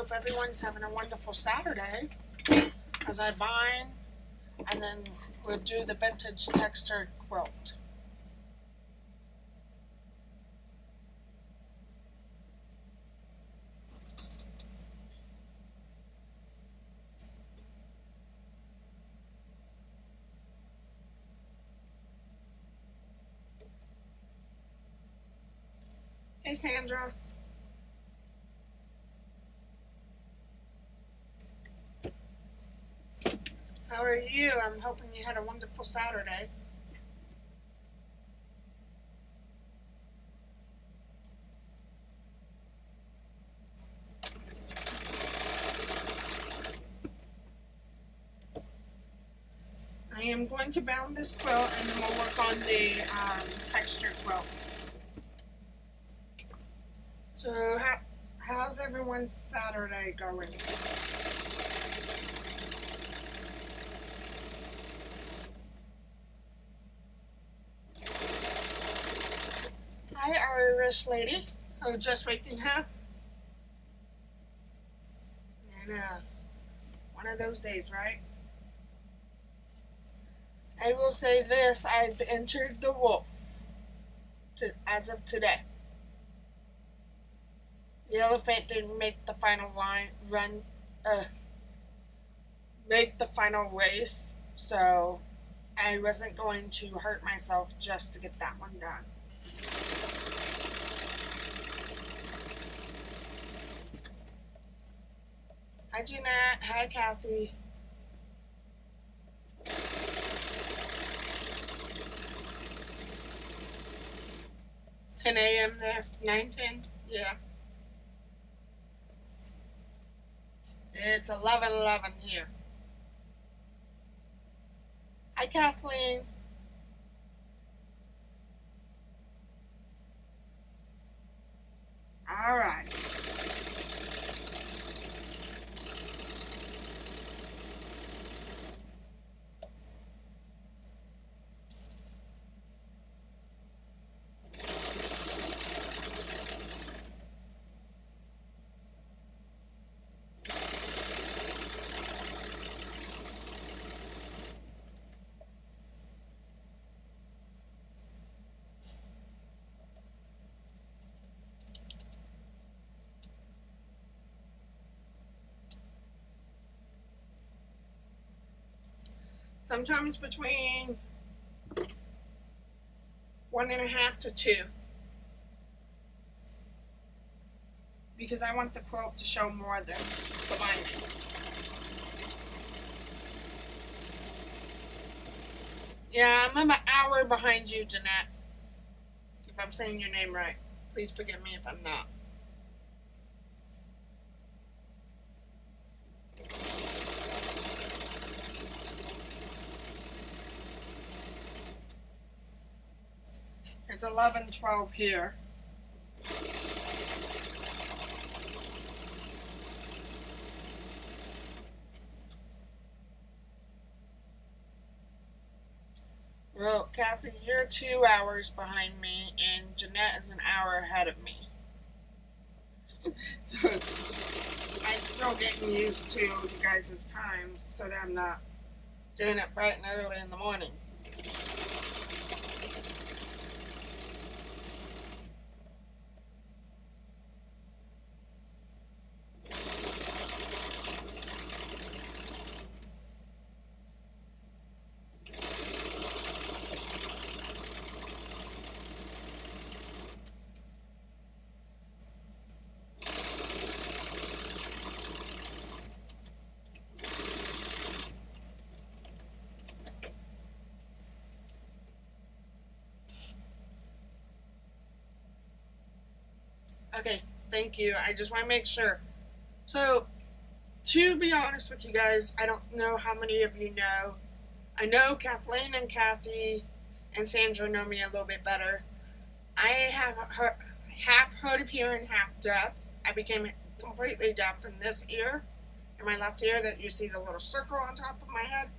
hope everyone's having a wonderful Saturday as I bind, and then we'll do the vintage texture quilt. Hey Sandra. How are you? I'm hoping you had a wonderful Saturday. I am going to bound this quilt and then we'll work on the texture quilt. So how's everyone's Saturday going? Hi Irish lady. Oh, just waking up? I know. One of those days, right? I will say this, I've entered the wolf as of today. The elephant didn't make the final make the final race, so I wasn't going to hurt myself just to get that one done. Hi Jeanette, hi Kathy. It's 10 a.m. there, 9:10, yeah. It's 11:11 here. Hi Kathleen. All right. Sometimes between 1.5 to 2, because I want the quilt to show more than the binding. Yeah, I'm an hour behind you, Jeanette. If I'm saying your name right. Please forgive me if I'm not. It's 11:12 here. Well, Kathy, you're 2 hours behind me, and Jeanette is an hour ahead of me. So I'm still getting used to you guys' times so that I'm not doing it bright and early in the morning. Okay, thank you. I just want to make sure. So, to be honest with you guys, I don't know how many of you know. I know Kathleen and Kathy and Sandra know me a little bit better. I have half hard of hearing, half deaf. I became completely deaf in this ear, in my left ear that you see the little circle on top of my head.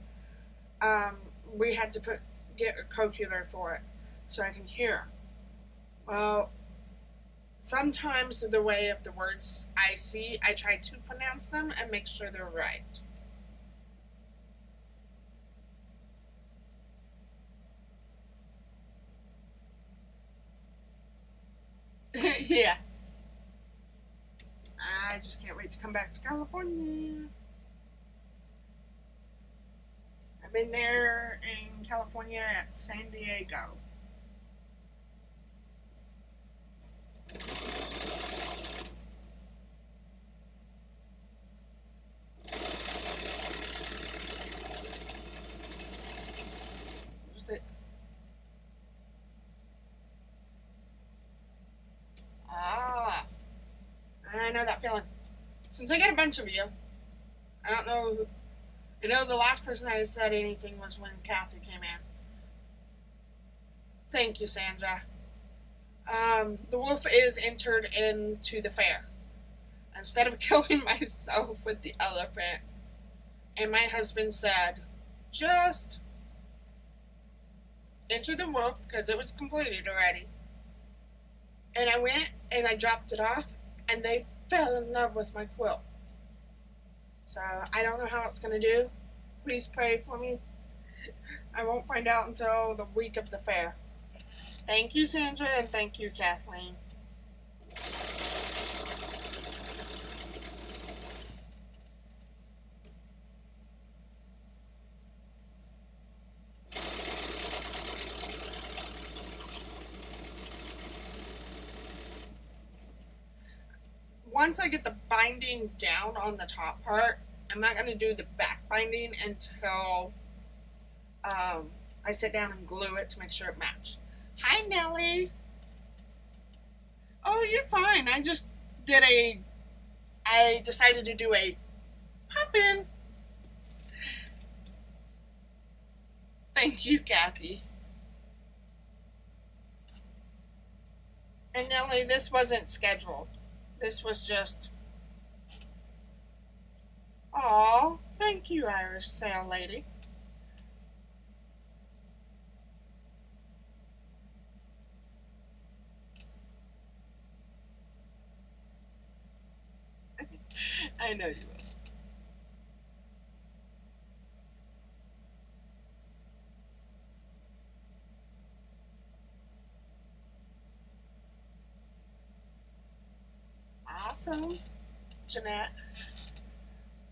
We had to get a cochlear for it so I can hear. Well, sometimes the way of the words I see, I try to pronounce them and make sure they're right. Yeah. I just can't wait to come back to California. I've been there in California at San Diego. Just it. Ah, I know that feeling. Since I get a bunch of you, I don't know. I know the last person I said anything was when Kathy came in. Thank you, Sandra. The wolf is entered into the fair. Instead of killing myself with the elephant, and my husband said, just enter the wolf because it was completed already. And I went and I dropped it off, and they fell in love with my quilt. So I don't know how it's going to do. Please pray for me. I won't find out until the week of the fair. Thank you, Sandra, and thank you, Kathleen. Once I get the binding down on the top part, I'm not going to do the back binding until I sit down and glue it to make sure it matched. Hi, Nellie. Oh, you're fine. I decided to do a pop-in. Thank you, Kathy. And Nellie, this wasn't scheduled. This was just... Aw, thank you, Irish Sail Lady. I know you will. Awesome, Jeanette.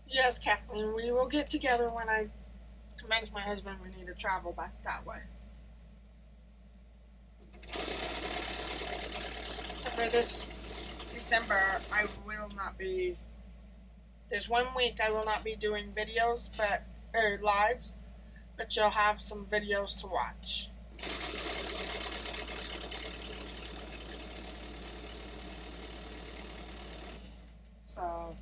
Yes, Kathleen, we will get together when I convince my husband we need to travel back that way. So for this December, I will not be... There's 1 week I will not be doing videos, or lives, but you'll have some videos to watch. So,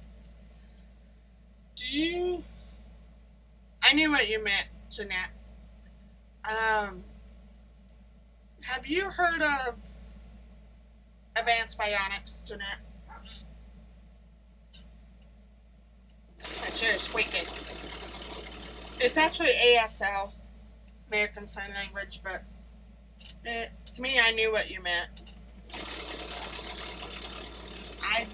I knew what you meant, Jeanette. Have you heard of Advanced Bionics, Jeanette? That's your squeaking. It's actually ASL, American Sign Language, but to me, I knew what you meant. I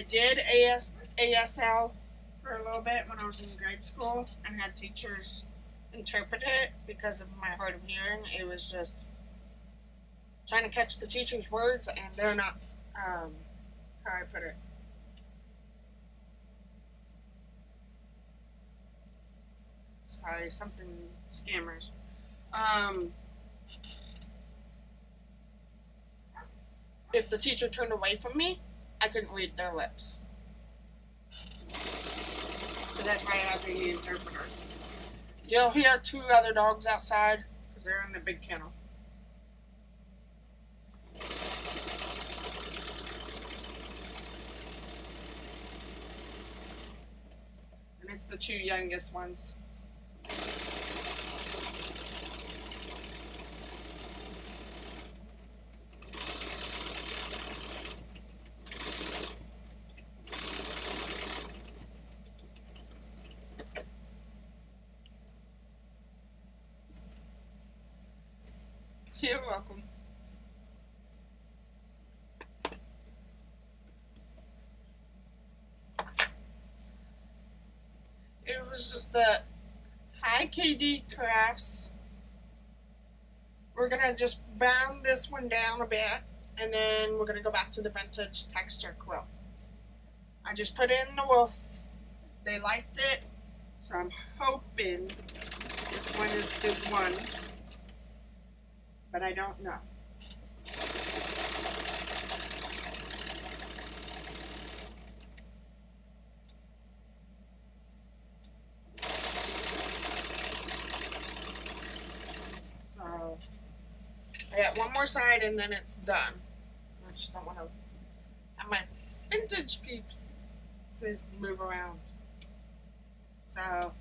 did ASL for a little bit when I was in grade school and had teachers interpret it because of my hard of hearing. It was just trying to catch the teacher's words, and they're not, how I put it. Sorry, something scammers. If the teacher turned away from me, I couldn't read their lips. So that's why I had the interpreter. You'll hear 2 other dogs outside because they're in the big kennel. And it's the 2 youngest ones. You're welcome. This is the High KD Crafts. We're gonna just round this one down a bit, and then we're gonna go back to the vintage texture quilt. I just put it in the wolf. They liked it, so I'm hoping this one is the one, but I don't know. So I got one more side and then it's done. I just don't want to have my vintage pieces move around. So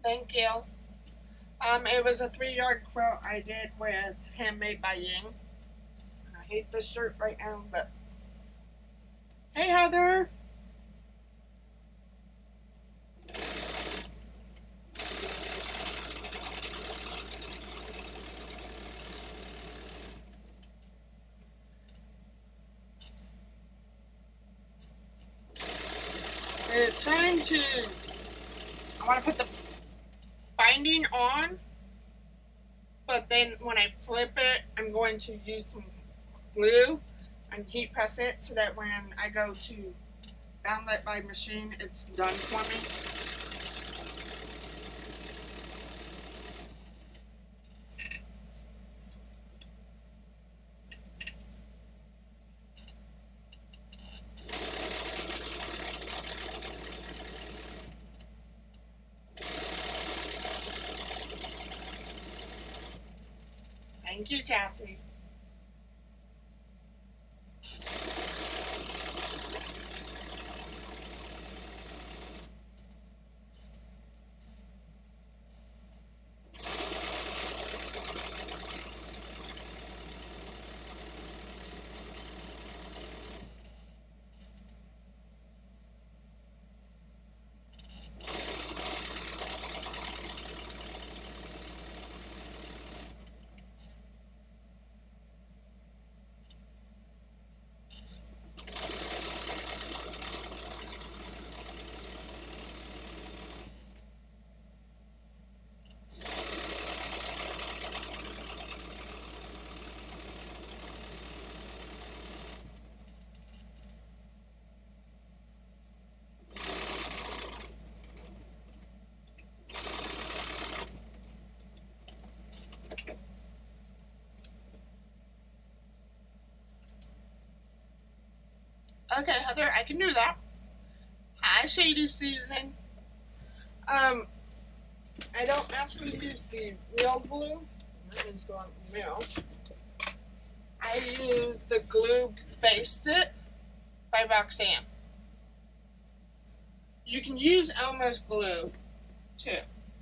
thank you. It was a 3-yard quilt I did with Handmade by Ying. I hate this shirt right now, but hey, Heather. Trying to, I want to put the binding on, but then when I flip it, I'm going to use some glue and heat press it so that when I go to bound it by machine, it's done for me. Thank you, Kathy. Okay, Heather, I can do that. Hi, Shady Susan. I don't actually use the real glue. That means going real. I use the glue Based It by Roxanne. You can use Elmer's glue too,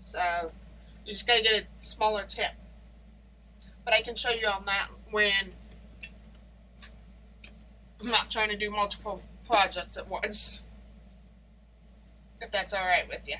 so you just gotta get a smaller tip. But I can show you on that when I'm not trying to do multiple projects at once, if that's alright with you.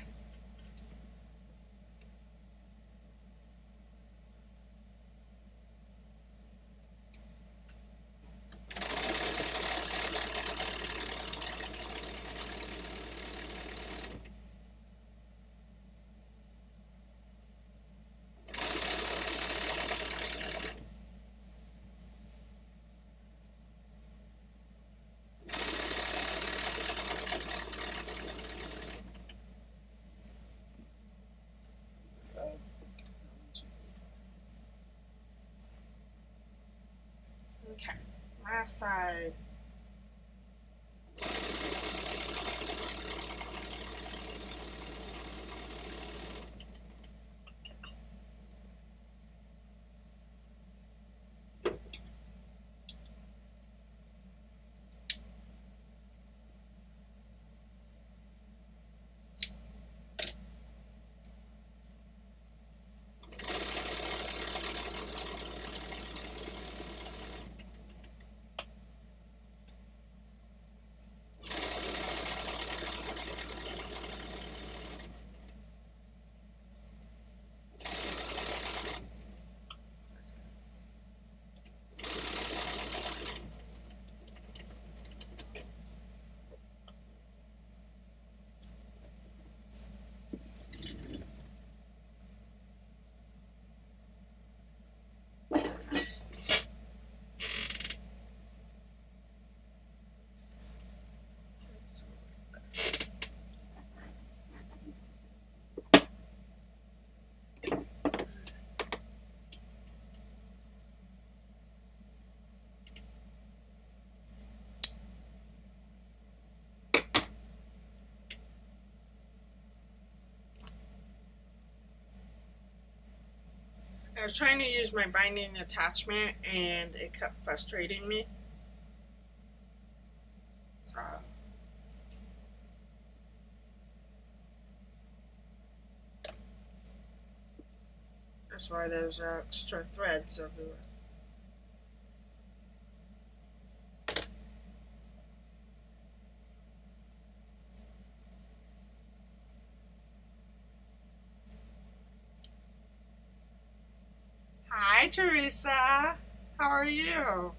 Okay, last side. was trying to use my binding attachment and it kept frustrating me. So that's why there's extra threads everywhere. Hi, Teresa. How are you?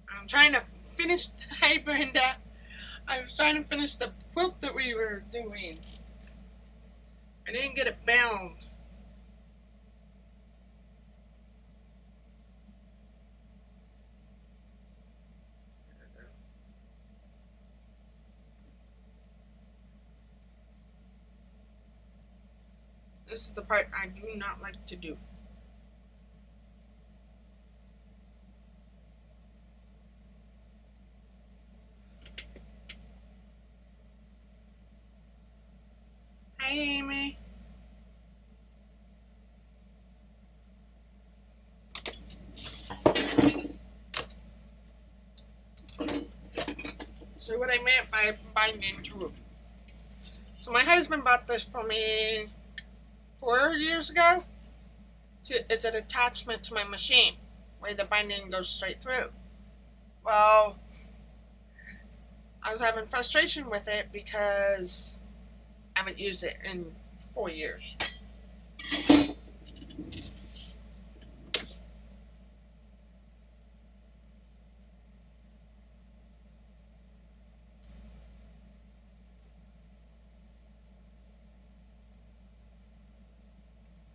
I'm trying to finish. Hi, Brenda. I was trying to finish the quilt that we were doing. I didn't get it bound. This is the part I do not like to do. Hi, Amy. So what I meant by binding to. So my husband bought this for me 4 years ago. It's an attachment to my machine where the binding goes straight through. Well, I was having frustration with it because I haven't used it in 4 years.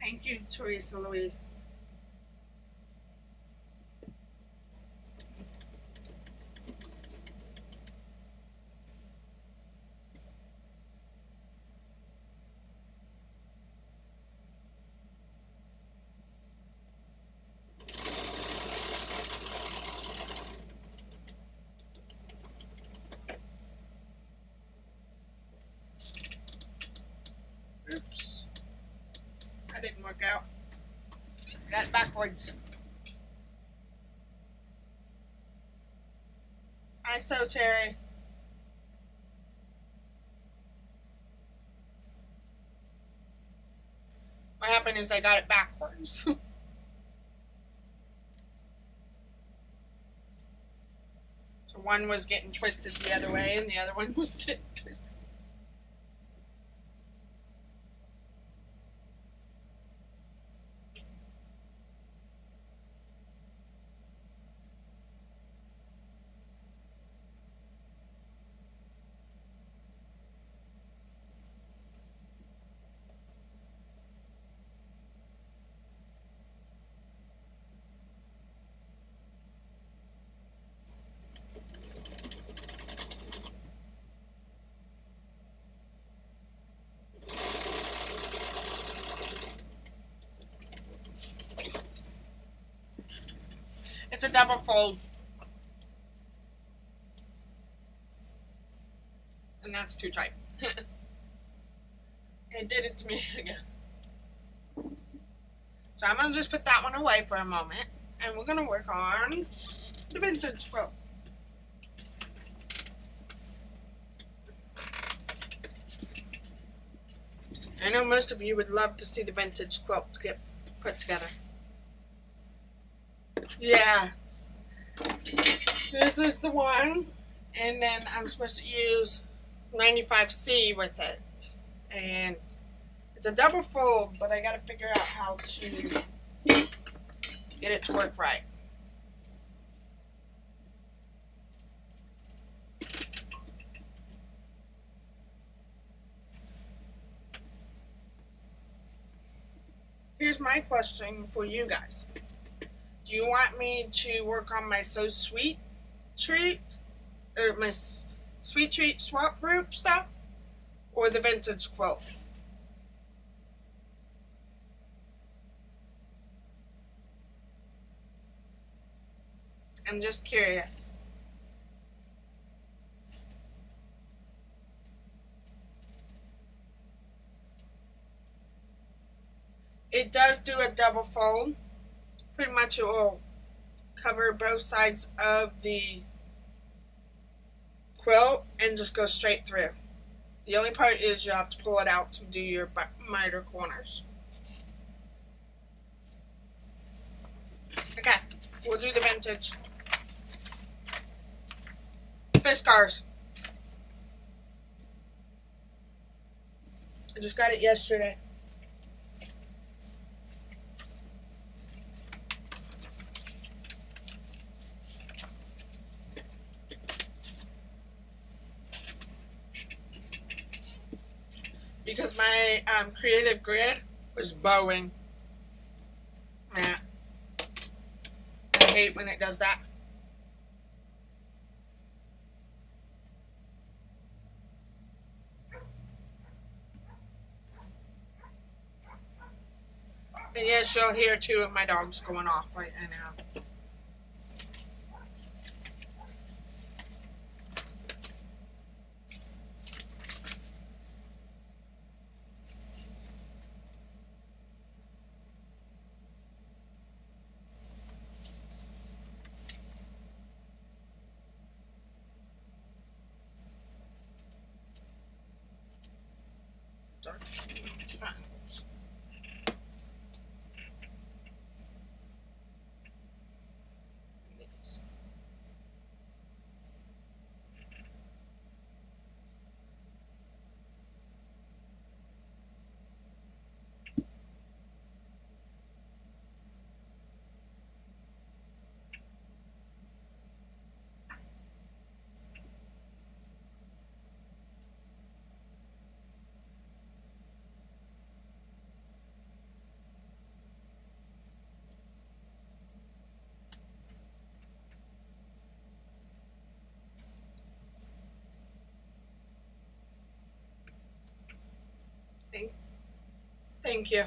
Thank you, Teresa Louise. Oops. That didn't work out. I got it backwards. Hi, so Terry. What happened is I got it backwards. So one was getting twisted the other way and the other one was getting twisted. It's a double fold. And that's too tight. It did it to me again. So I'm going to just put that one away for a moment. And we're going to work on the vintage quilt. I know most of you would love to see the vintage quilt get put together. Yeah. This is the one. And then I'm supposed to use 95C with it. And it's a double fold, but I got to figure out how to get it to work right. Here's my question for you guys. Do you want me to work on my So Sweet treat, or my Sweet Treat swap group stuff, or the vintage quilt? I'm just curious. It does do a double fold. Pretty much it will cover both sides of the quilt and just go straight through. The only part is you have to pull it out to do your miter corners. Okay, we'll do the vintage. Fiskars. I just got it yesterday. Because my creative grid was bowing. Yeah. I hate when it does that. And yes, you'll hear two of my dogs going off right now. Dark triangles. These. Thank you.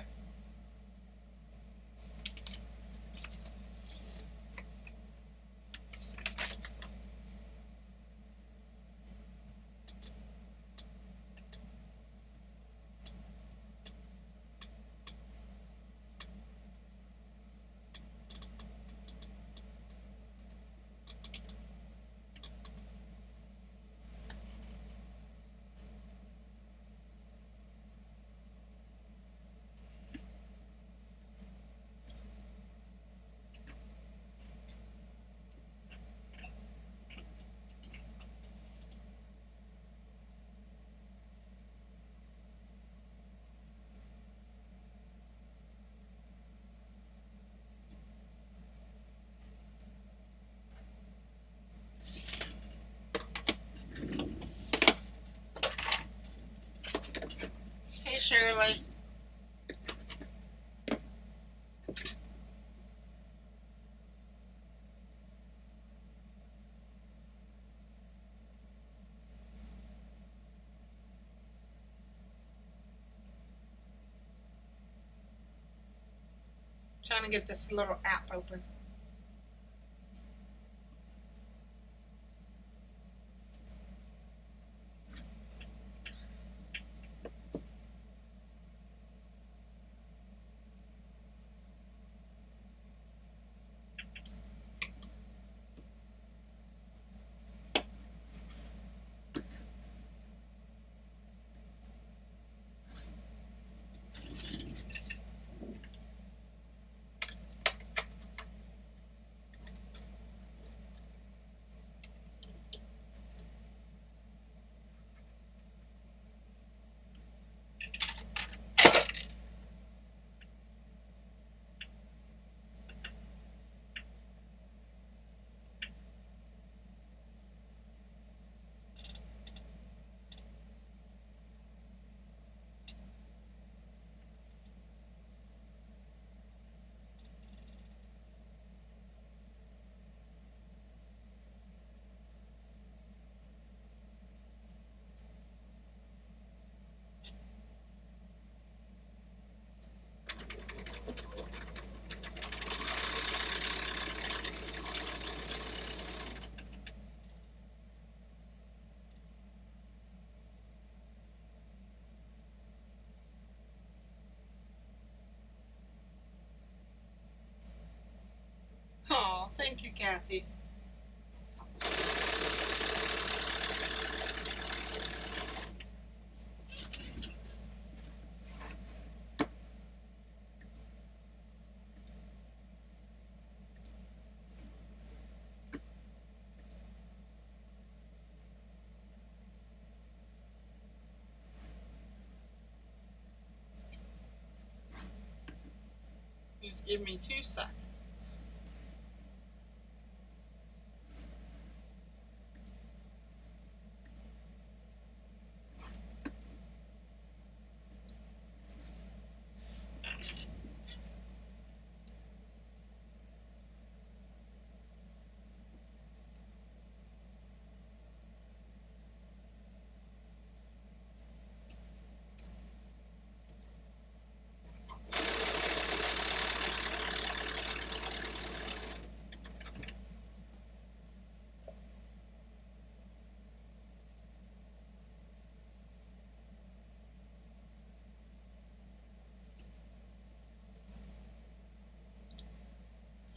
Hey, Shirley. Trying to get this little app open. thank you, Kathy. Just give me 2 seconds.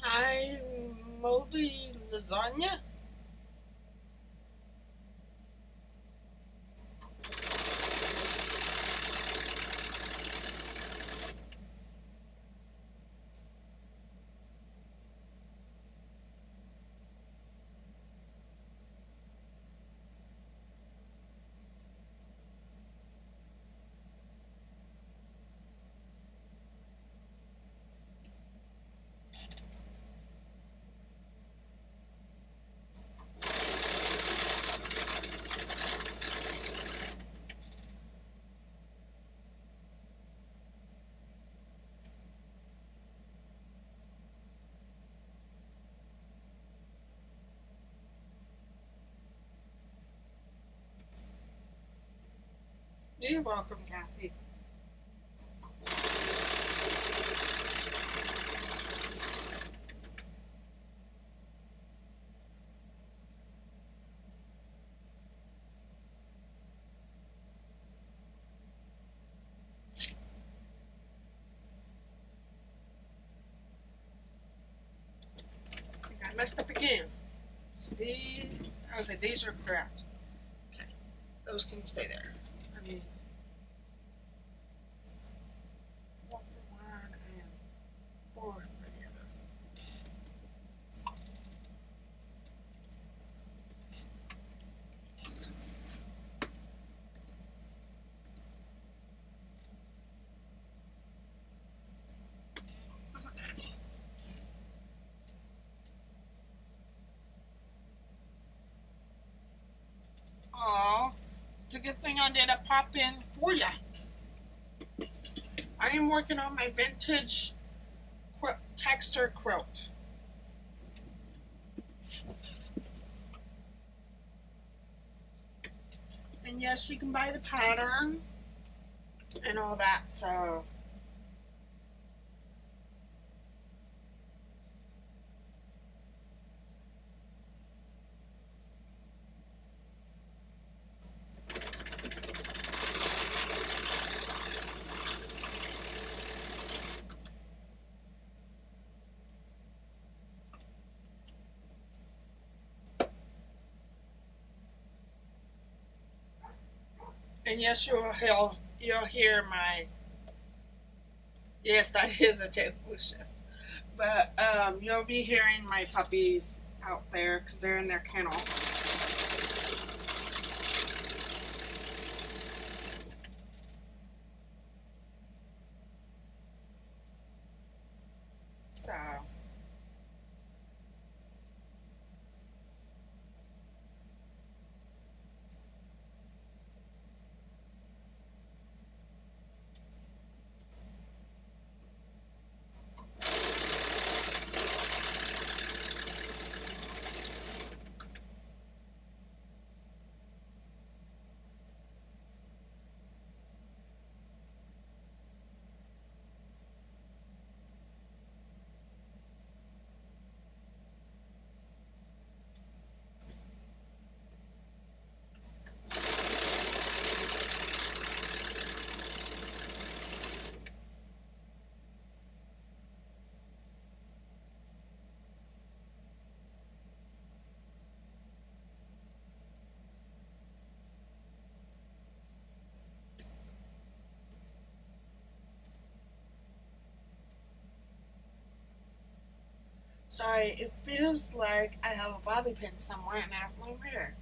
I moldy lasagna. You're welcome, Kathy. I think I messed up again. Okay, these are correct. Okay, those can stay there. I mean, 4 for one and 4 for the other. Aw, it's a good thing I did a pop in for ya. I am working on my vintage texture quilt. And yes, you can buy the pattern and all that, so. And yes, you'll hear my, yes, that is a table shift. But you'll be hearing my puppies out there because they're in their kennel. So. Sorry, it feels like I have a bobby pin somewhere and I don't know where.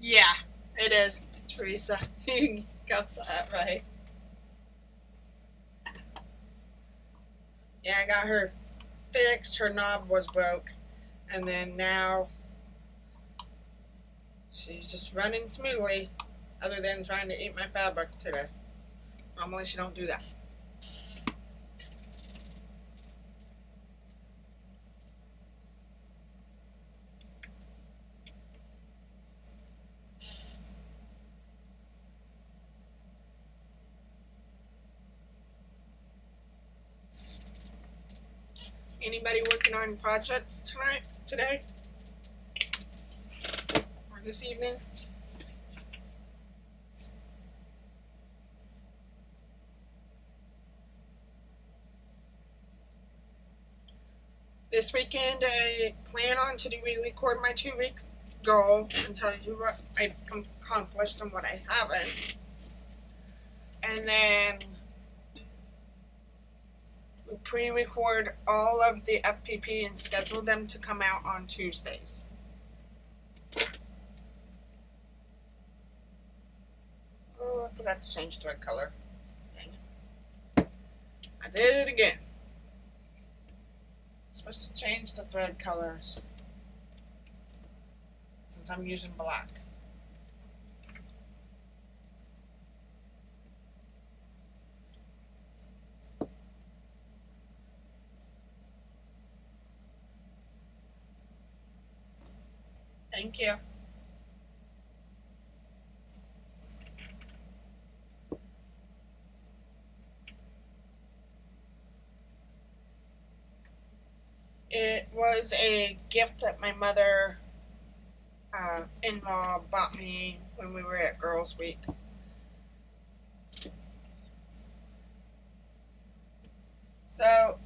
Yeah, it is, Teresa. You got that right. Yeah, I got her fixed. Her knob was broke. And then now she's just running smoothly, other than trying to eat my fabric today. Normally she don't do that. Anybody working on projects today, or this evening? This weekend, I plan on to record my 2-week goal and tell you what I've accomplished and what I haven't. And then we pre-record all of the FPP and schedule them to come out on Tuesdays. Oh, I forgot to change thread color. Dang it. I did it again. I'm supposed to change the thread colors since I'm using black. Thank you. It was a gift that my mother-in-law bought me when we were at Girls Week. So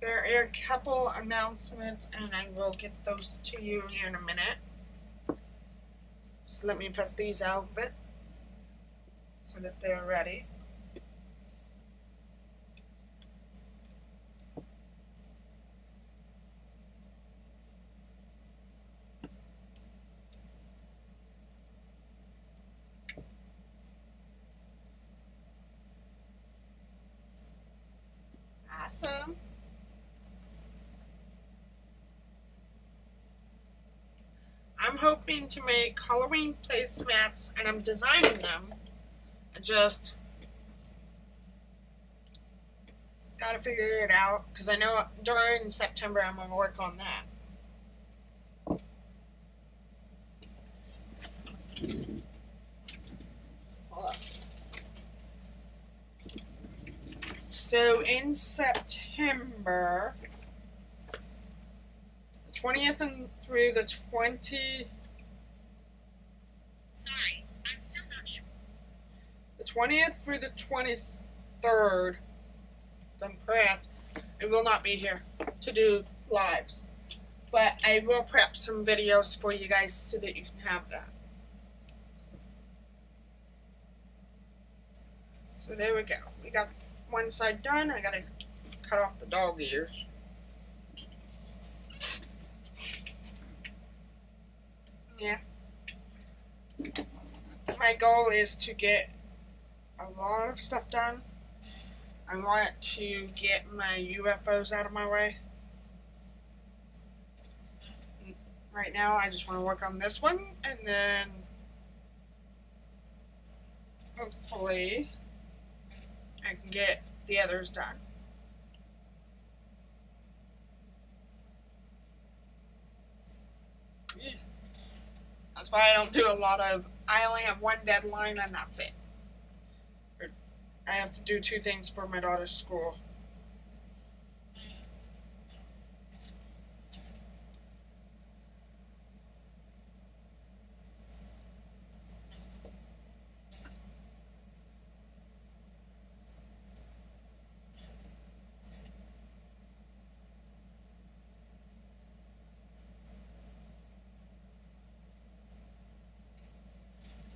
there are a couple announcements, and I will get those to you here in a minute. Just let me press these out a bit so that they're ready. Awesome. I'm hoping to make Halloween placemats, and I'm designing them. I just gotta figure it out because I know during September I'm gonna work on that. Hold up. So in September, the 20th and through the 20. Sorry, I'm still not sure. The 20th through the 23rd, if I'm correct, I will not be here to do lives. But I will prep some videos for you guys so that you can have that. So there we go. We got one side done. I gotta cut off the dog ears. Yeah. My goal is to get a lot of stuff done. I want to get my UFOs out of my way. Right now, I just want to work on this one, and then hopefully I can get the others done. That's why I don't do a lot of. I only have one deadline, and that's it. I have to do 2 things for my daughter's school.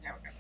There we go.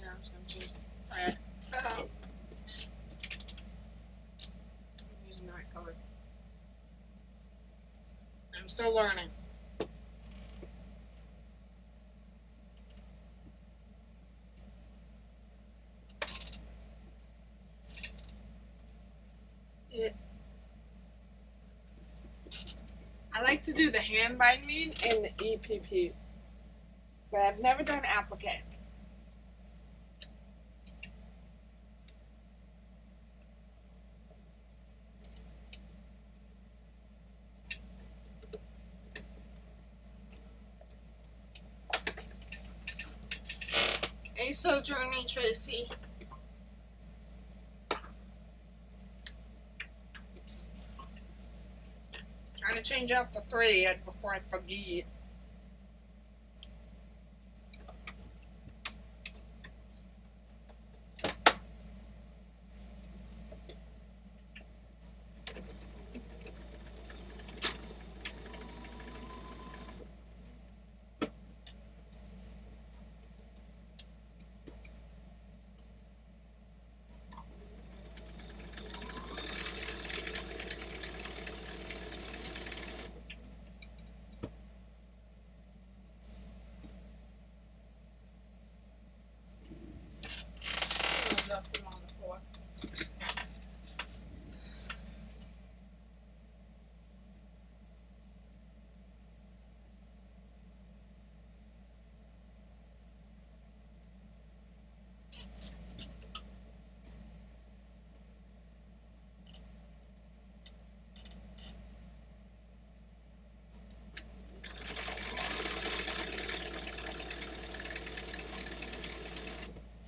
I'm just going to choose that. I'm using the right color. I'm still learning. I like to do the hand binding and the EPP, but I've never done applique. Hey, Sojourner Tracy. Trying to change out the thread before I forget.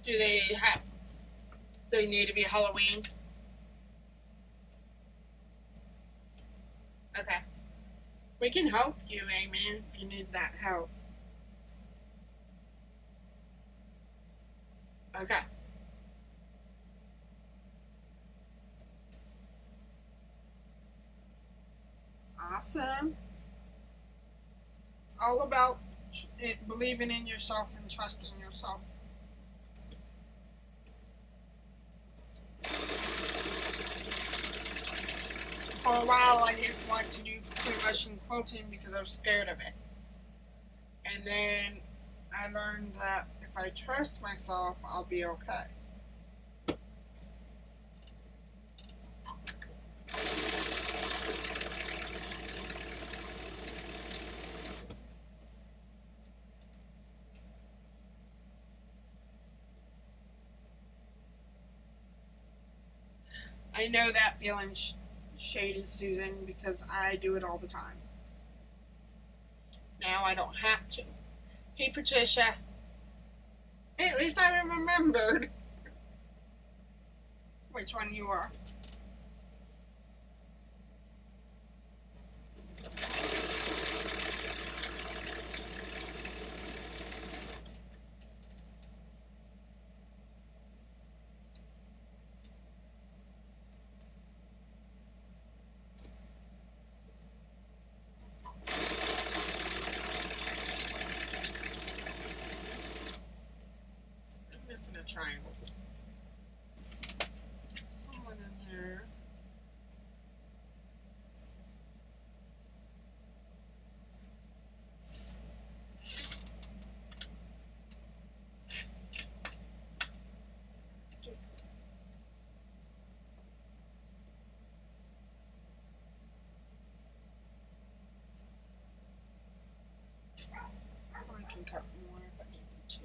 Do they have? They need to be Halloween. Okay. We can help you, Amy, if you need that help. Okay. Awesome. It's all about believing in yourself and trusting yourself. For a while, I didn't want to do free motion quilting because I was scared of it. And then I learned that if I trust myself, I'll be okay. I know that feeling, Shady Susan, because I do it all the time. Now I don't have to. Hey, Patricia. Hey, at least I remembered which one you are. I'm missing a triangle. Someone in here. I can cut more if I need to.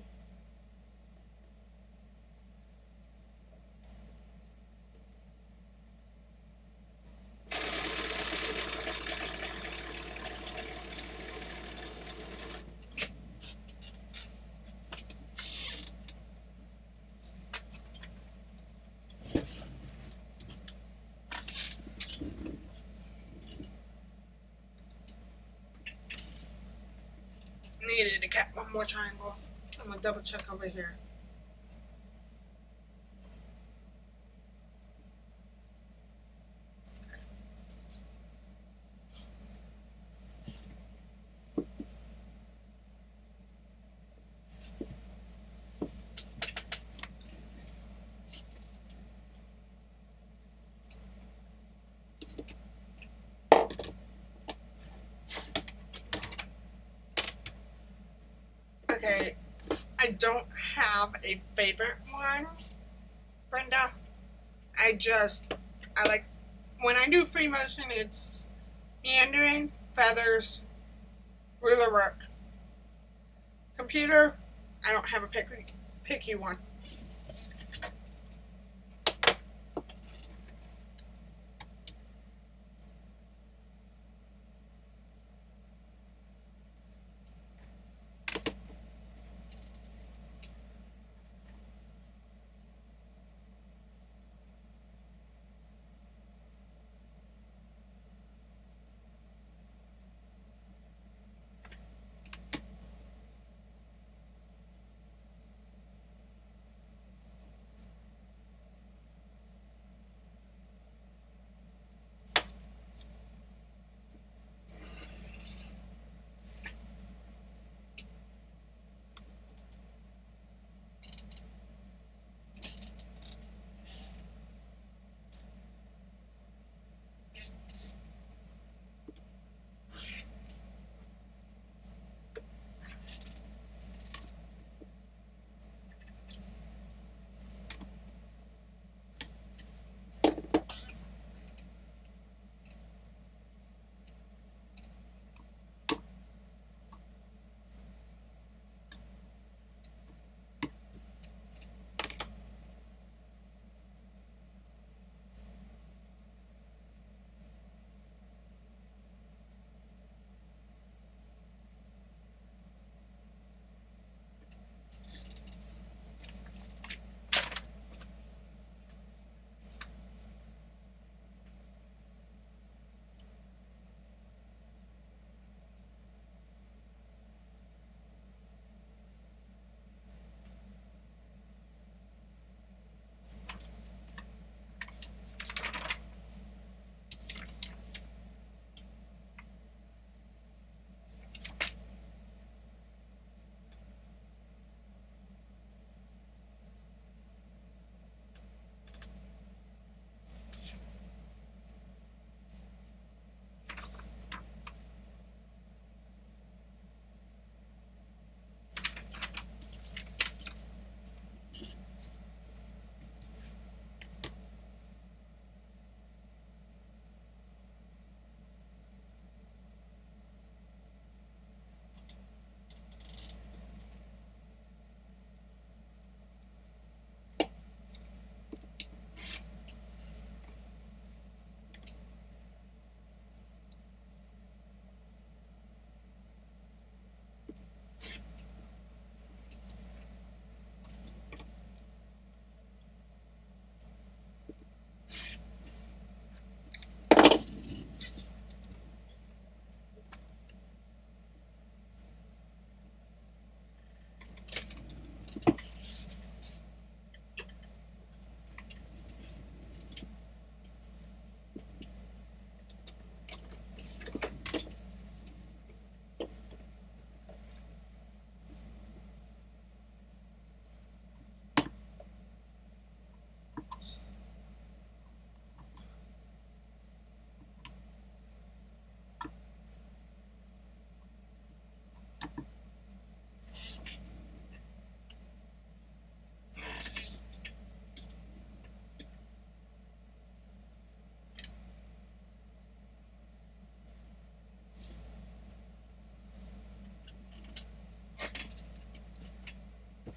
Needed to cut one more triangle. I'm gonna double check over here. Okay, I don't have a favorite one, Brenda. I like, when I do free motion, it's meandering, feathers, ruler work. Computer, I don't have a picky one.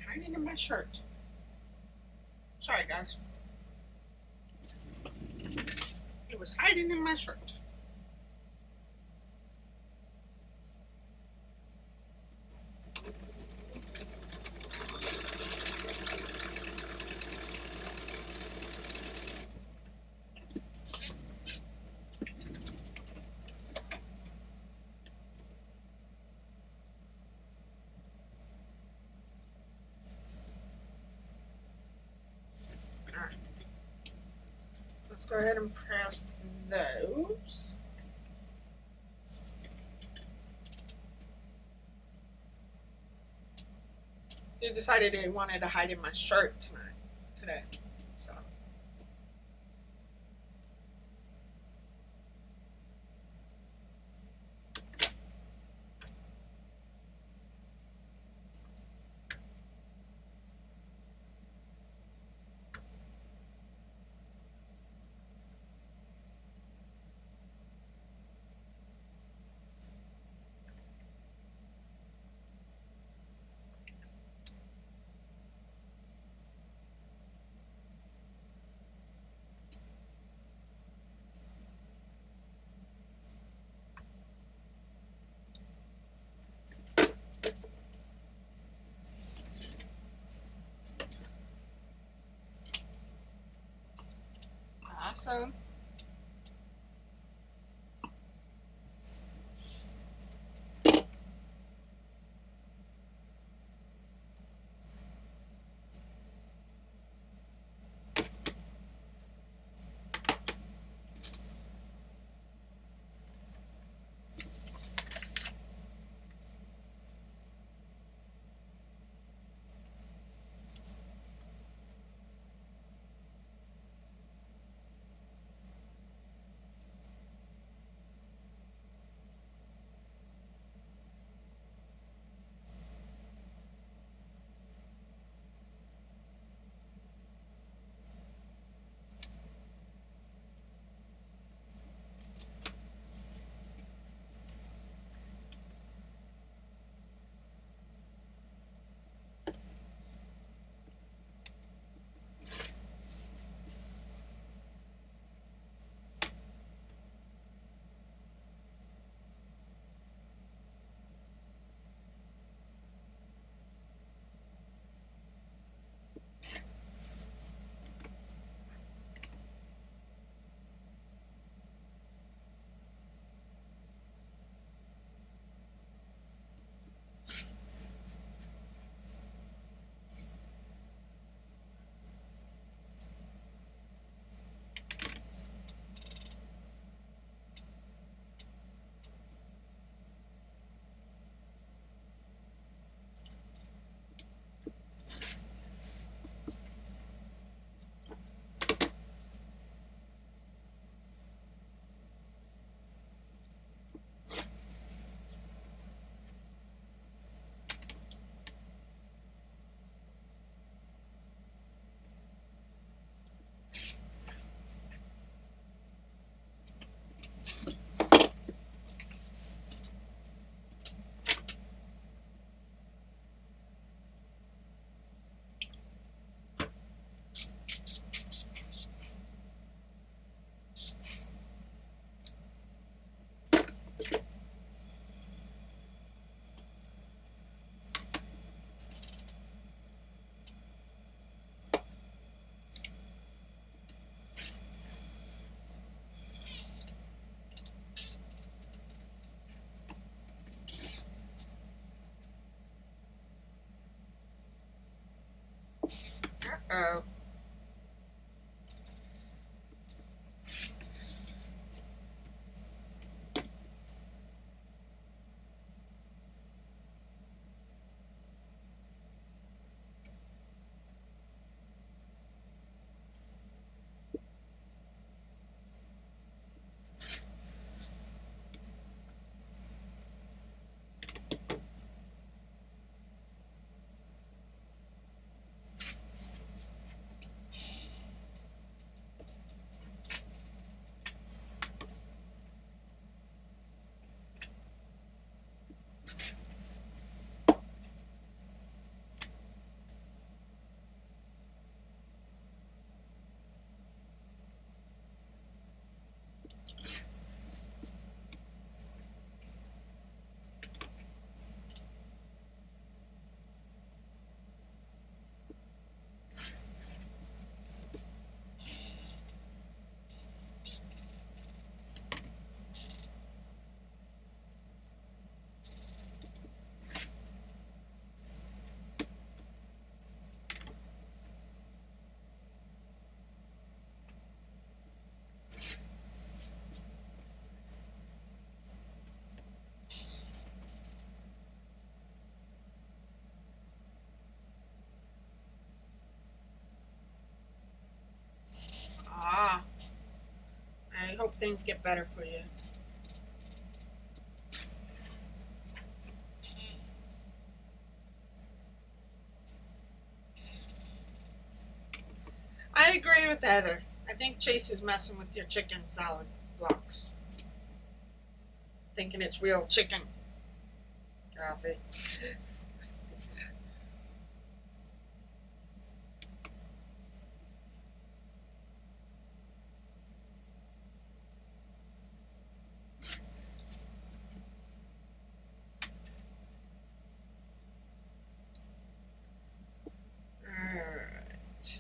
Hiding in my shirt. Sorry, guys. It was hiding in my shirt. Alright. Let's go ahead and press those. He decided he wanted to hide in my shirt today. So awesome. Uh-oh. Ah, I hope things get better for you. I agree with Heather. I think Chase is messing with your chicken salad blocks. Thinking it's real chicken. Kathy. Alright.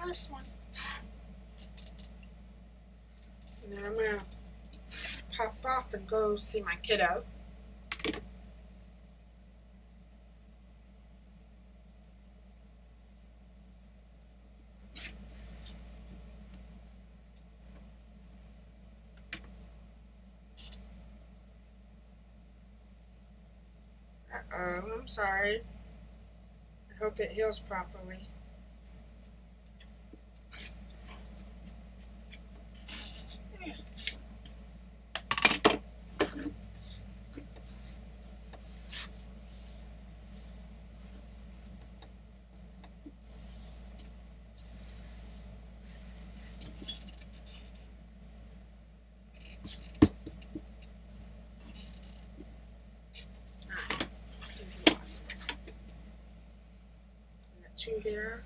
Last one. And then I'm gonna pop off and go see my kiddo. Uh-oh, I'm sorry. I hope it heals properly. See the last one. Got two here.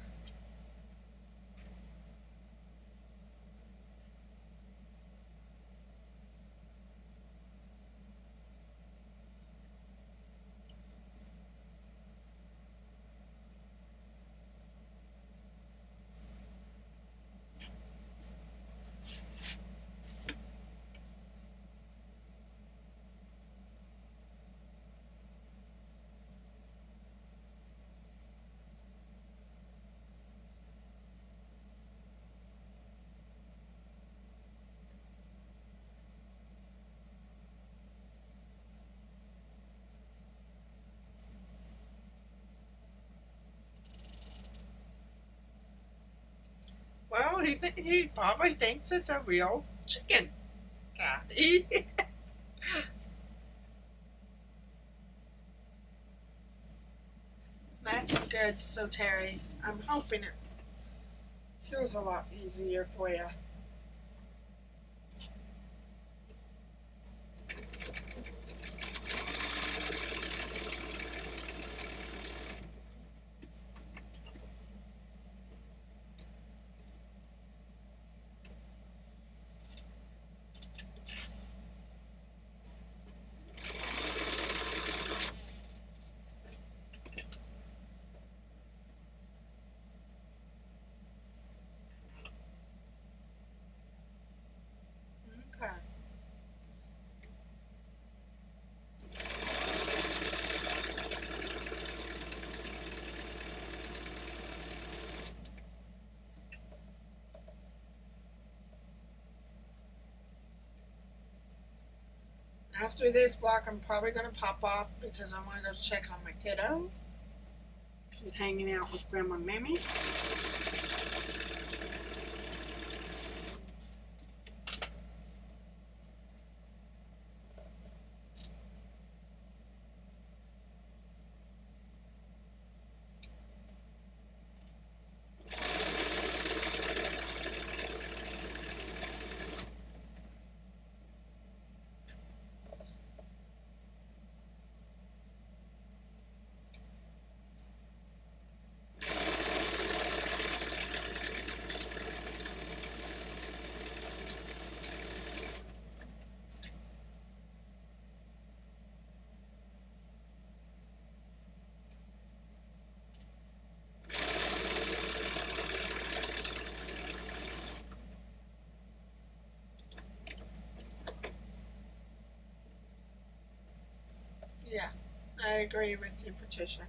Well, he probably thinks it's a real chicken, Kathy. That's good. So Terry, I'm hoping it Feels a lot easier for you. Okay. After this block, I'm probably going to pop off because I want to go check on my kiddo. She's hanging out with Grandma and Mammy. Yeah, I agree with you, Patricia.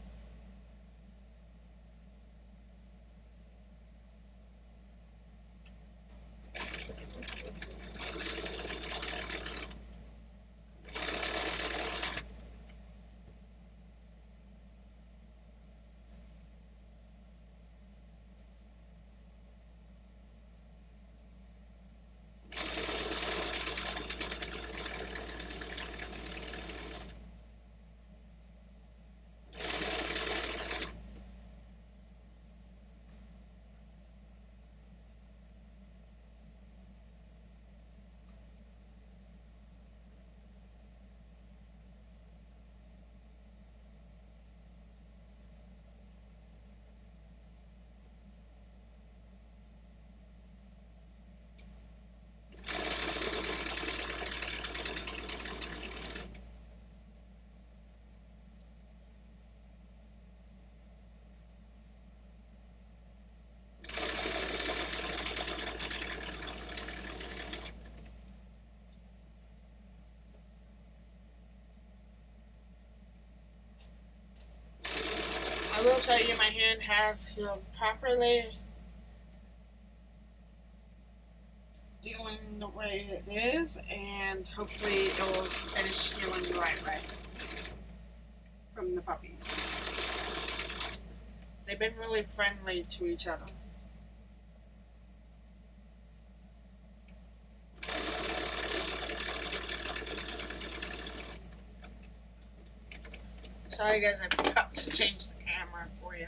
I will tell you, my hand has healed properly. Dealing the way it is, and hopefully it will finish healing the right way from the puppies. They've been really friendly to each other. Sorry guys, I forgot to change the camera for you.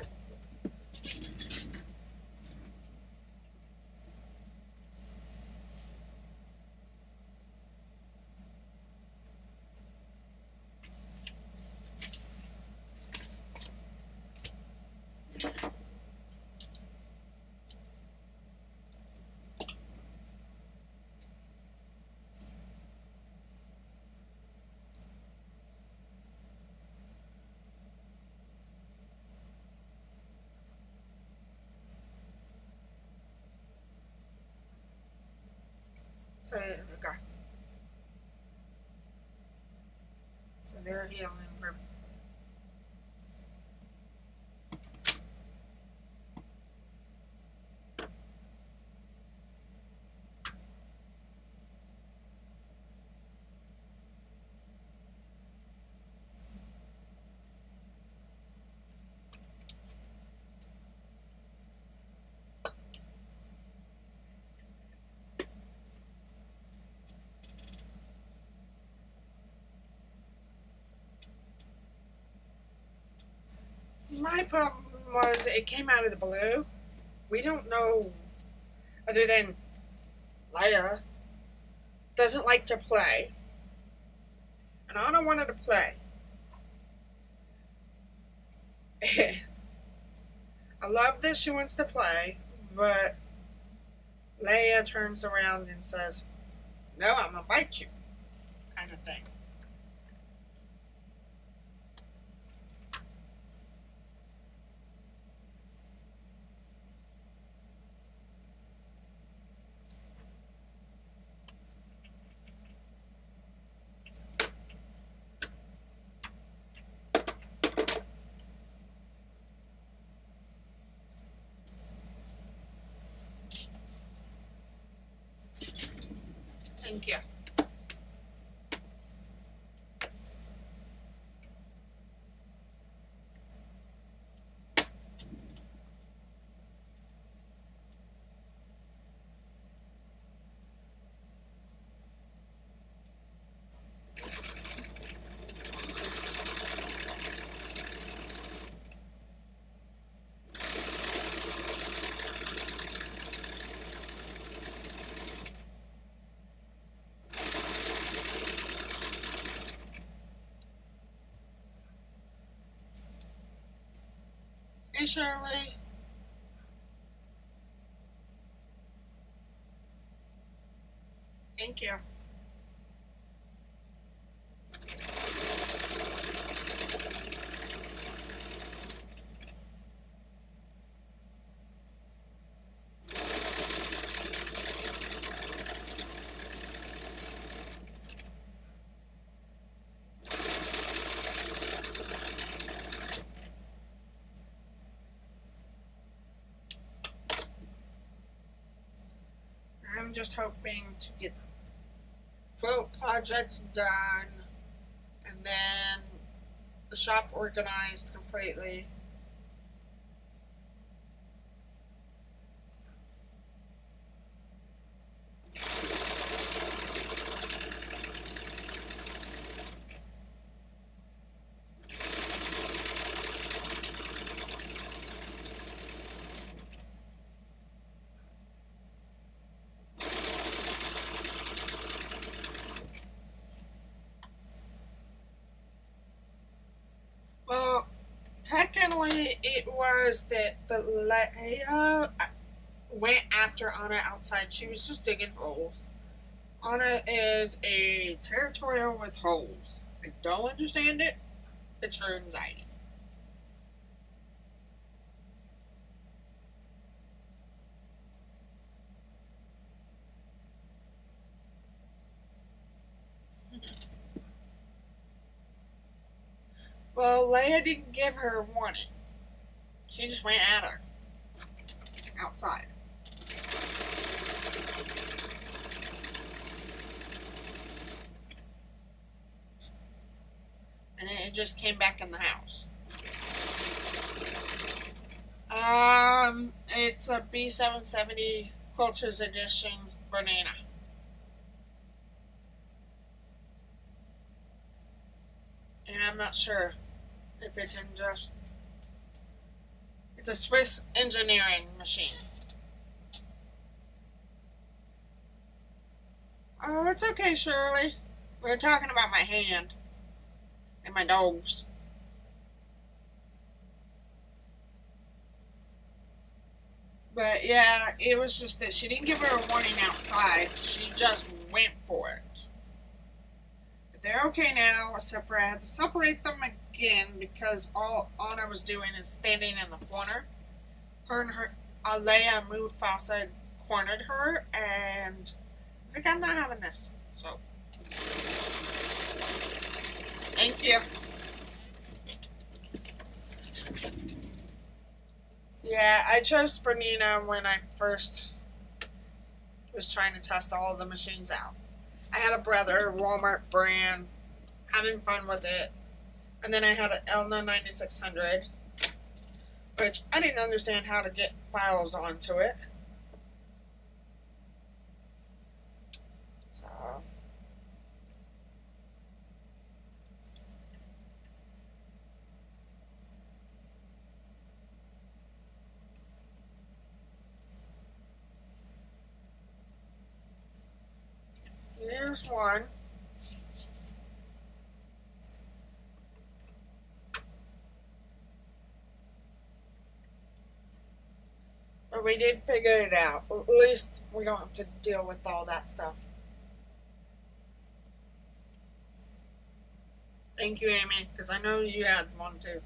So there we go. So they're healing perfect. My problem was it came out of the blue. We don't know other than Leia, doesn't like to play. And Anna wanted to play. I love that she wants to play, but Leia turns around and says, "No, I'm gonna bite you," kind of thing. Thank you. Hey, Shirley. Thank you. I'm just hoping to get quilt projects done and then the shop organized completely. Well, technically, it was that the Leia went after Anna outside. She was just digging holes. Anna is a territorial with holes. I don't understand it. It's her anxiety. Well, Leia didn't give her a warning. She just went at her outside. And it just came back in the house. It's a B770 Quilters Edition banana. And I'm not sure if it's in just. It's a Swiss engineering machine. Oh, it's okay, Shirley. We were talking about my hand and my dogs. But yeah, it was just that she didn't give her a warning outside. She just went for it. But they're okay now, except for I had to separate them again because all Anna was doing is standing in the corner. Her and her Alea moved Fawcett cornered her, and I was like, I'm not having this. So, thank you. Yeah, I chose Bernina when I first was trying to test all of the machines out. I had a brother, Walmart brand, having fun with it. And then I had an Elna 9600, which I didn't understand how to get files onto it. So, there's one. But we did figure it out. At least we don't have to deal with all that stuff. Thank you, Amy, because I know you had one too.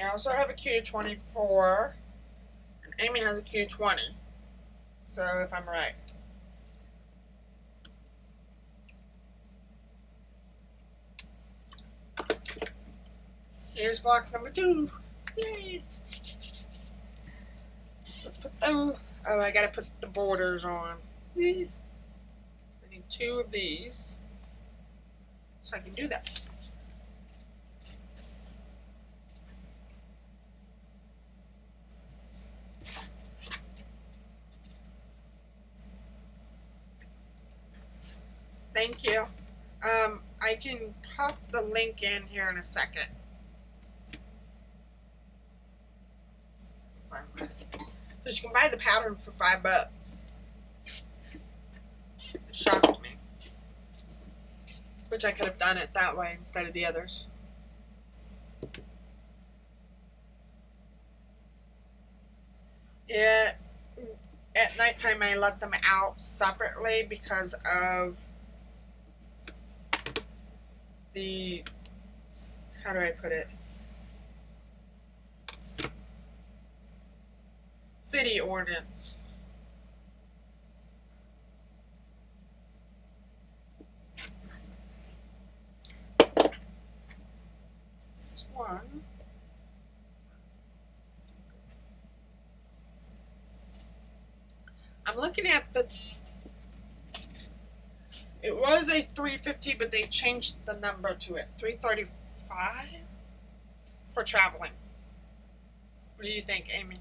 I also have a Q24, and Amy has a Q20. So, if I'm right. Here's block number 2. Yay! Let's put those. Oh, I gotta put the borders on. I need 2 of these, so I can do that. Thank you. I can pop the link in here in a second. Because you can buy the pattern for $5. It shocked me. Which I could have done it that way instead of the others. Yeah, at nighttime I let them out separately because of the, how do I put it? City ordinance. There's one. I'm looking at the, it was a 350, but they changed the number to it. 335 for traveling. What do you think, Amy?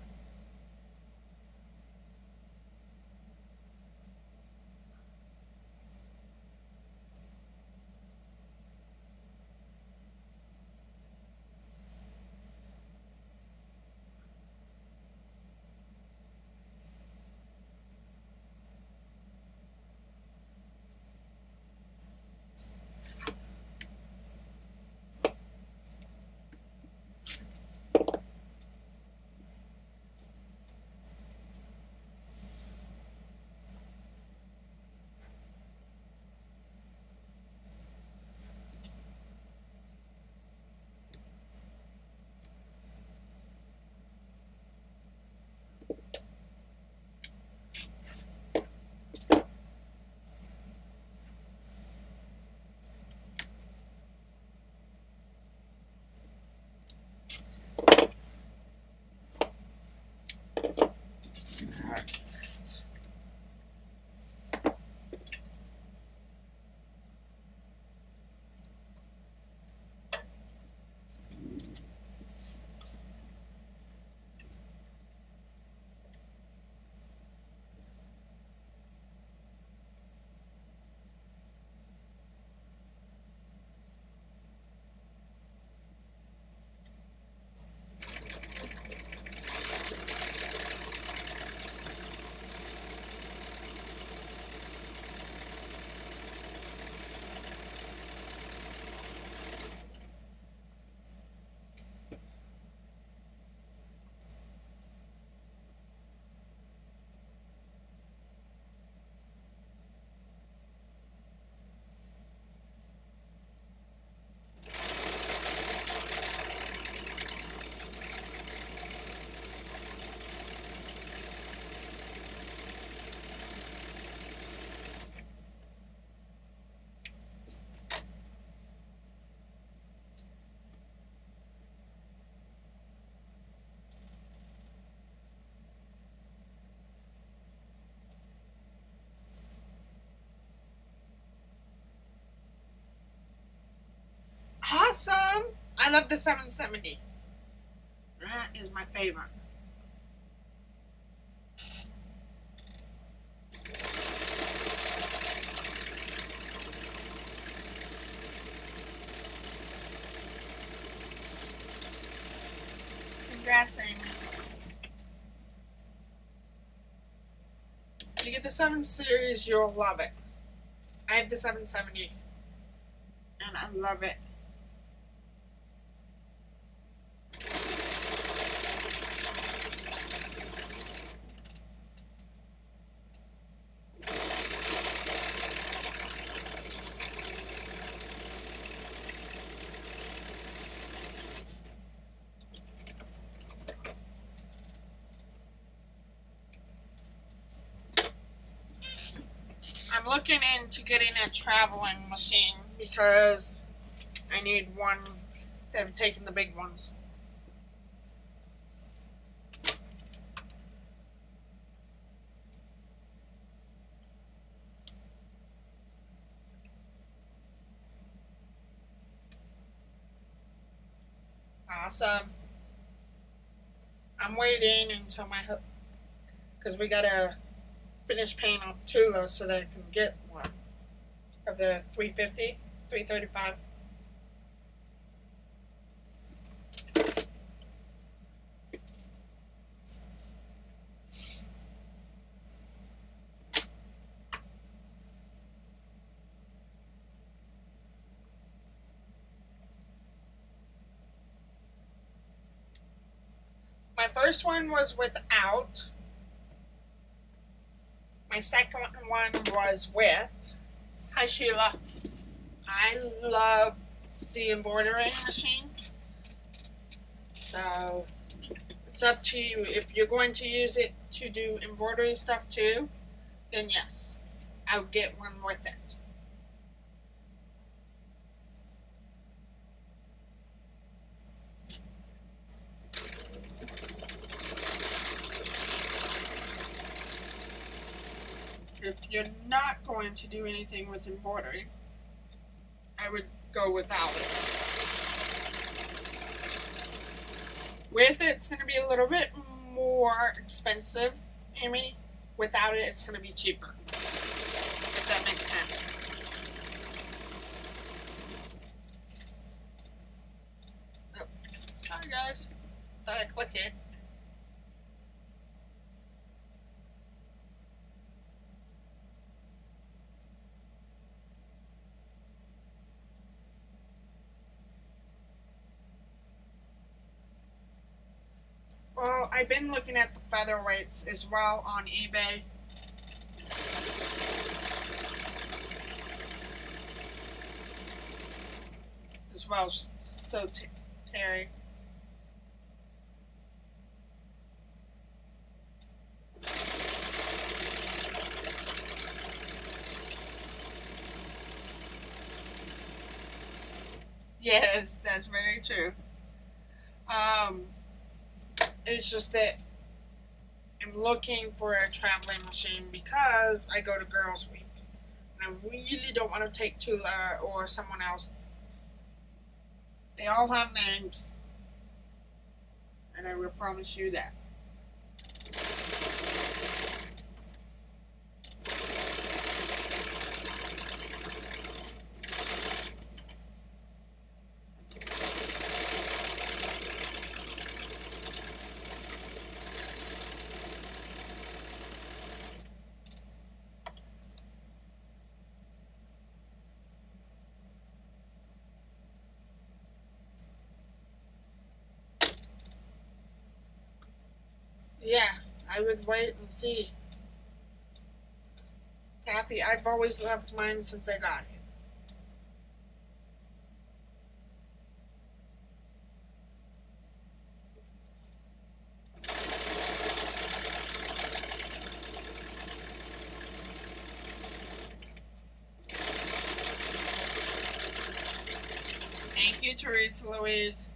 Awesome! I love the 770. That is my favorite. Congrats, Amy. If you get the 7 Series, you'll love it. I have the 770, and I love it. I'm looking into getting a traveling machine because I need one instead of taking the big ones. Awesome. I'm waiting until my, because we gotta finish paying off Tula so that I can get one of the 350, 335. My first one was without. My second one was with. Hi, Sheila. I love the embroidery machine. So it's up to you. If you're going to use it to do embroidery stuff too, then yes, I would get one with it. If you're not going to do anything with embroidery, I would go without it. With it, it's going to be a little bit more expensive, Amy. Without it, it's going to be cheaper. If that makes sense. Oh, sorry guys. Thought I clicked it. Well, I've been looking at the featherweights as well on eBay. As well, so Terry. Yes, that's very true. It's just that I'm looking for a traveling machine because I go to Girls Week. And I really don't want to take Tula or someone else. They all have names. And I will promise you that. Yeah, I would wait and see. Kathy, I've always loved mine since I got it. Thank you, Teresa Louise.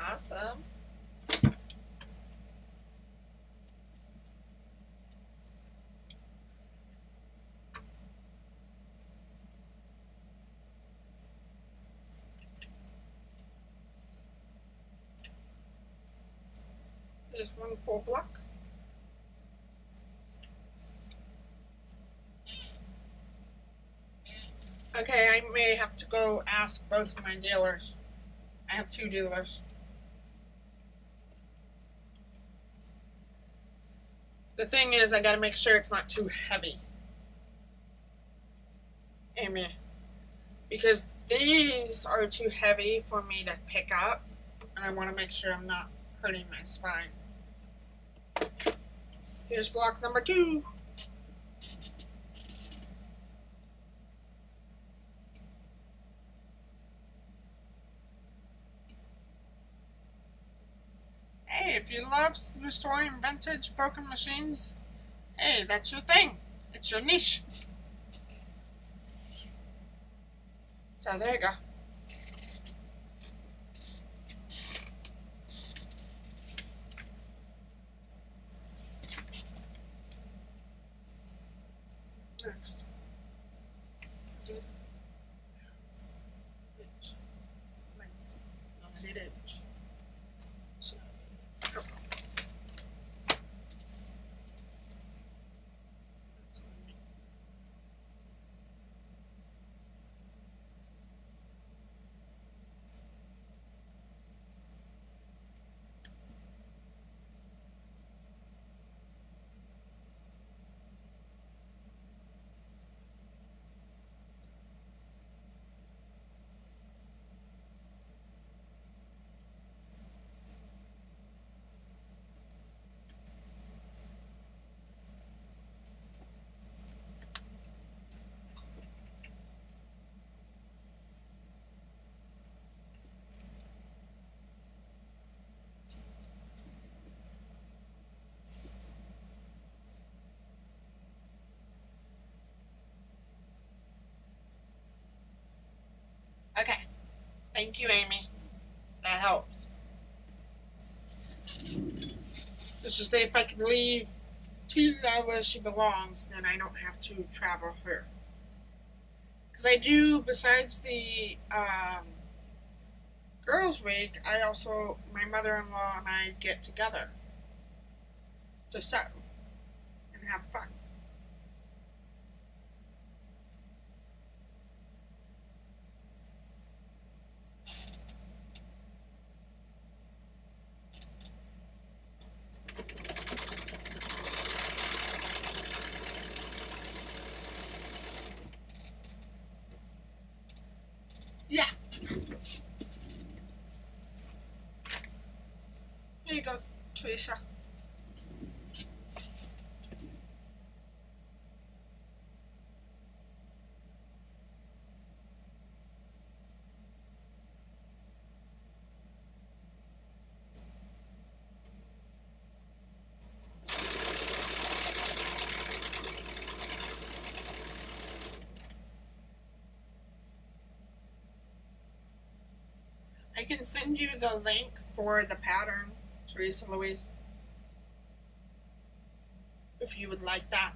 Awesome. Here's one full block. Okay, I may have to go ask both of my dealers. I have 2 dealers. The thing is, I gotta make sure it's not too heavy. Amen. Because these are too heavy for me to pick up, and I want to make sure I'm not hurting my spine. Here's block number 2. Hey, if you love restoring vintage broken machines, hey, that's your thing. It's your niche. So there you go. Next. Inch. Length. No, I did inch. So, that's what I mean. Okay. Thank you, Amy. That helps. Let's just say if I can leave Tila where she belongs, then I don't have to travel her. Because I do, besides the Girls' Week, my mother-in-law and I get together to sew and have fun. Yeah. Here you go, Teresa. I can send you the link for the pattern, Teresa Louise, if you would like that.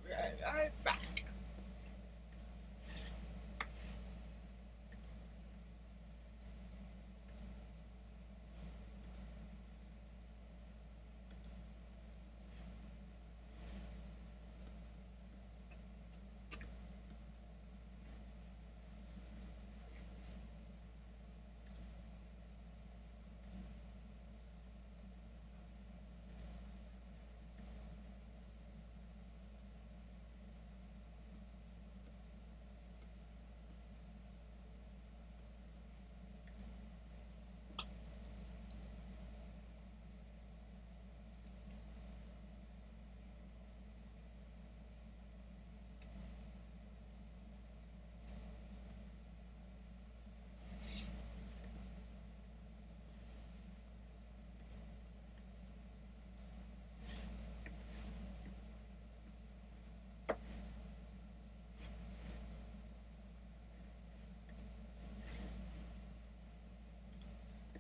Right back.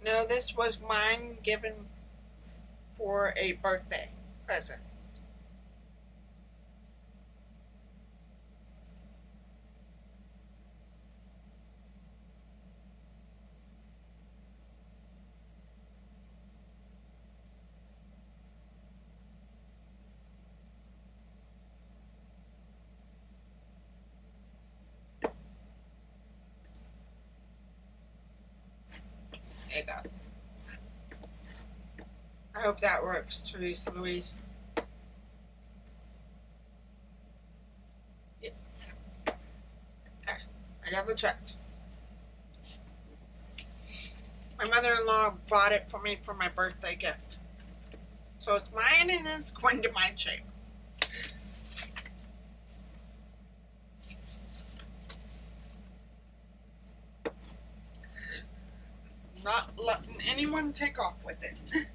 No, this was mine given for a birthday present. hope that works, Teresa Louise. Yep. Okay, I double checked. My mother-in-law bought it for me for my birthday gift. So it's mine and it's going to my shape. Not letting anyone take off with it.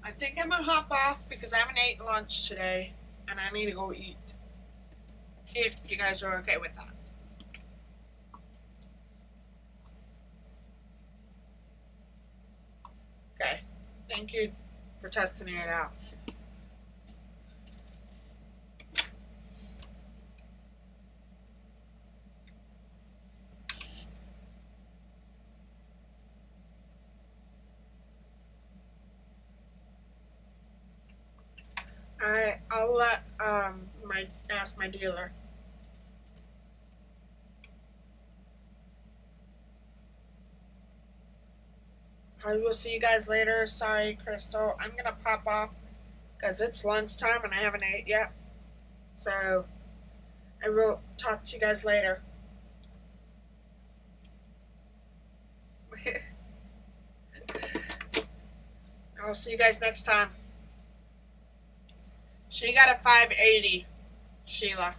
I think I'm gonna hop off because I haven't ate lunch today and I need to go eat. If you guys are okay with that. Okay. Thank you for testing it out. Alright, I'll let ask my dealer. I will see you guys later. Sorry, Crystal. I'm gonna pop off because it's lunchtime and I haven't ate yet. So I will talk to you guys later. I'll see you guys next time. She got a 580, Sheila.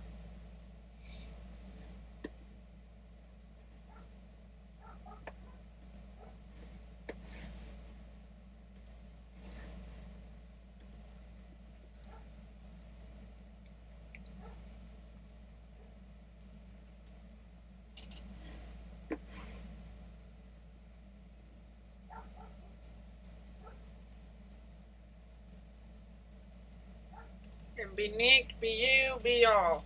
And be Nick, be you, be y'all.